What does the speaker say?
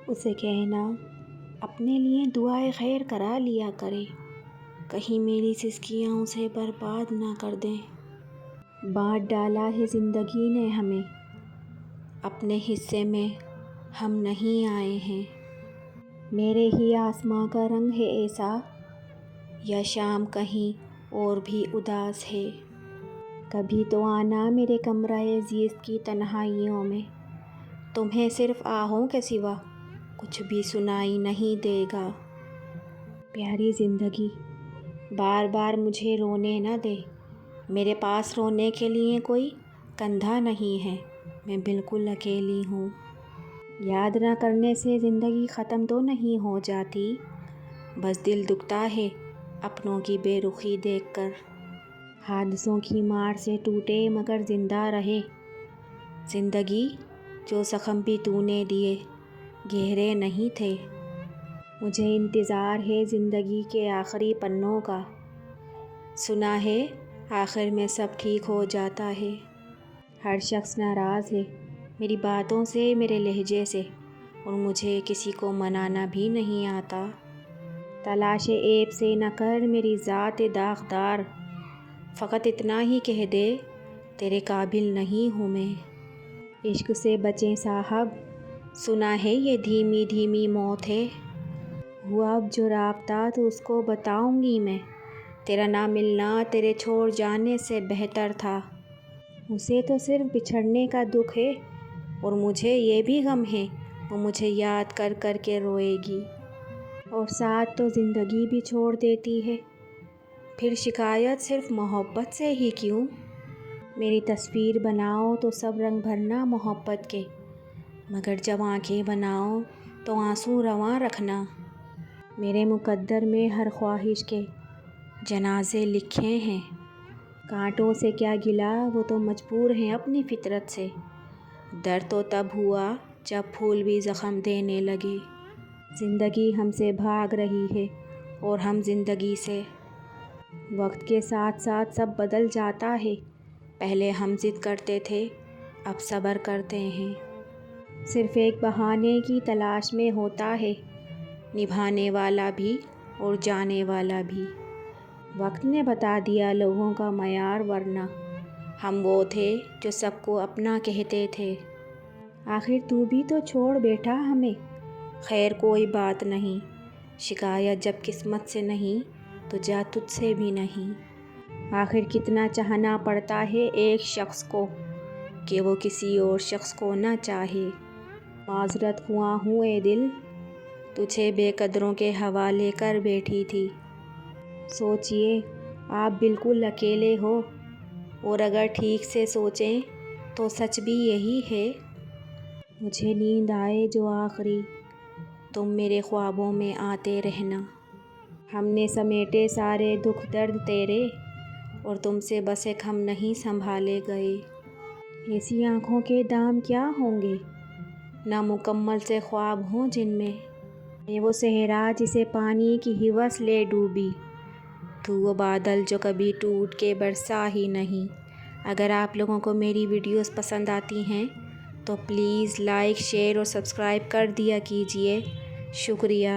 اسے کہنا اپنے لیے دعائے خیر کرا لیا کرے، کہیں میری سسکیاں اسے برباد نہ کر دیں۔ بانٹ ڈالا ہے زندگی نے ہمیں، اپنے حصے میں ہم نہیں آئے ہیں۔ میرے ہی آسماں کا رنگ ہے ایسا، یا شام کہیں اور بھی اداس ہے؟ کبھی تو آنا میرے کمرۂ زیست کی تنہائیوں میں، تمہیں صرف آہوں کے سوا کچھ بھی سنائی نہیں دے گا۔ پیاری زندگی، بار بار مجھے رونے نہ دے، میرے پاس رونے کے لیے کوئی کندھا نہیں ہے، میں بالکل اکیلی ہوں۔ یاد نہ کرنے سے زندگی ختم تو نہیں ہو جاتی، بس دل دکھتا ہے اپنوں کی بے رخی دیکھ کر۔ حادثوں کی مار سے ٹوٹے مگر زندہ رہے، زندگی جو زخم بھی تو نے دیے گہرے نہیں تھے۔ مجھے انتظار ہے زندگی کے آخری پنوں کا، سنا ہے آخر میں سب ٹھیک ہو جاتا ہے۔ ہر شخص ناراض ہے میری باتوں سے، میرے لہجے سے، اور مجھے کسی کو منانا بھی نہیں آتا۔ تلاش عیب سے نہ کر میری ذات داغدار، فقط اتنا ہی کہہ دے تیرے قابل نہیں ہوں میں۔ عشق سے بچیں صاحب، سنا ہے یہ دھیمی دھیمی موت ہے، ہوا اب جو رابطہ تو اس کو بتاؤں گی میں، تیرا نہ ملنا تیرے چھوڑ جانے سے بہتر تھا۔ اسے تو صرف بچھڑنے کا دکھ ہے، اور مجھے یہ بھی غم ہے وہ مجھے یاد کر کر کے روئے گی، اور ساتھ تو زندگی بھی چھوڑ دیتی ہے۔ پھر شکایت صرف محبت سے ہی کیوں؟ میری تصویر بناؤ تو سب رنگ بھرنا محبت کے، مگر جب آنکھیں بناؤ تو آنسو رواں رکھنا۔ میرے مقدر میں ہر خواہش کے جنازے لکھے ہیں، کانٹوں سے کیا گلہ وہ تو مجبور ہیں اپنی فطرت سے، درد تو تب ہوا جب پھول بھی زخم دینے لگے۔ زندگی ہم سے بھاگ رہی ہے اور ہم زندگی سے، وقت کے ساتھ ساتھ سب بدل جاتا ہے، پہلے ہم ضد کرتے تھے اب صبر کرتے ہیں۔ صرف ایک بہانے کی تلاش میں ہوتا ہے نبھانے والا بھی اور جانے والا بھی، وقت نے بتا دیا لوگوں کا معیار، ورنہ ہم وہ تھے جو سب کو اپنا کہتے تھے۔ آخر تو بھی تو چھوڑ بیٹھا ہمیں، خیر کوئی بات نہیں، شکایت جب قسمت سے نہیں تو جا تجھ سے بھی نہیں۔ آخر کتنا چاہنا پڑتا ہے ایک شخص کو کہ وہ کسی اور شخص کو نہ چاہے۔ معذرت خواہ ہوں اے دل، تجھے بے قدروں کے حوالے کر بیٹھی تھی۔ سوچئے آپ بالکل اکیلے ہو، اور اگر ٹھیک سے سوچیں تو سچ بھی یہی ہے۔ مجھے نیند آئے جو آخری، تم میرے خوابوں میں آتے رہنا۔ ہم نے سمیٹے سارے دکھ درد تیرے، اور تم سے بس ایک ہم نہیں سنبھالے گئے۔ ایسی آنکھوں کے دام کیا ہوں گے، نامکمل سے خواب ہوں جن میں وہ صحرا جسے پانی کی ہوس لے ڈوبی، تو وہ بادل جو کبھی ٹوٹ کے برسا ہی نہیں۔ اگر آپ لوگوں کو میری ویڈیوز پسند آتی ہیں تو پلیز لائک، شیئر اور سبسکرائب کر دیا کیجیے۔ شکریہ۔